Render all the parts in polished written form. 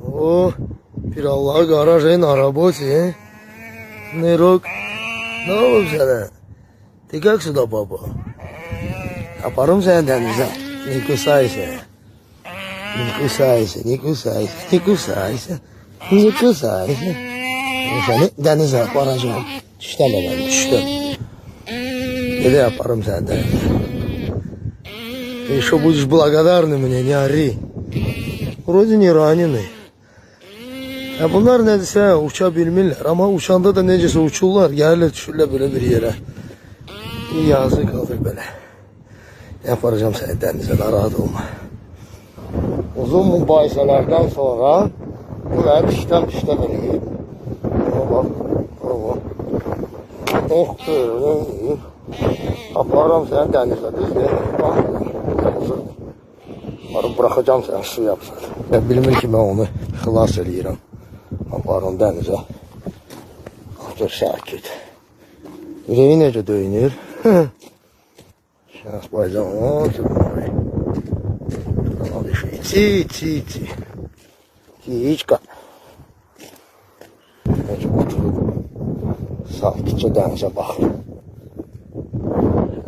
О, Pirallah garaj na работе. Нырок. Ну, sana. Ты как сюда попал? Aparım seni denize. Ne kısaysa. Ne kısaysa, ne kısaysa, ne kısaysa. Ne kısaysa. Seni denize aparacağım. Düştüm ben, düştüm. Ne de yaparım seni denize. Еще будешь благодарный мне, не ори. Вроде не раненый. Ya bunlar nedirsə uça bilmirlər, amma uçanda da necəsə uçurlar, gəlirlər düşürlər belə bir yerə. Yazıq qalır belə. Yaparacağım səni dənizə, narahat olma. Uzun mübahisələrdən sonra bu məni pişdən eləyib. Bax, aparıram səni dənizə, düzdür? Bax, bıraxacağım səni su yapsın. Bilmir ki, mən onu xilas eləyirəm. Aparın dənizə. Dur, sakit. Ürəyi necə döyünür? Сейчас пойдем. Вот сюда. Надо еще идти. Птичка. Sakitçe denize bakır.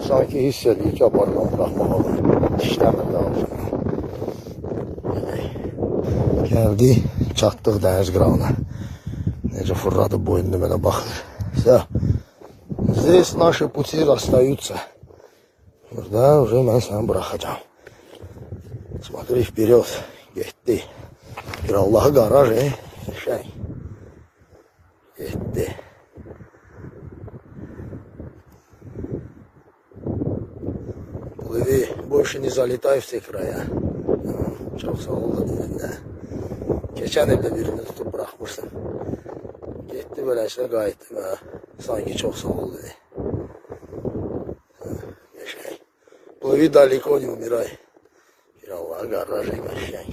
Sanki hissediyor ki apardan bırakmak olur. Dişləmir lazım. Geldi, çatdıq dəniz qırağına. Necə fırladı boynunu mənə baxır. Здесь наши пути расстаются. Burada уже mən səni bıraxacağım. Смотри вперед. Getdi. Pirallahı qaraj, şey. Getdi. Плыви, больше не залетай в те края. Çok sağ ol dedin. Geçen ildə birini tutub bıraxmışdım. Getdi beləsinə qayıtdım. Sanki çok sağ ol dedi. Плыви далеко, не умирай. Pirallah qaraj, qəşəng.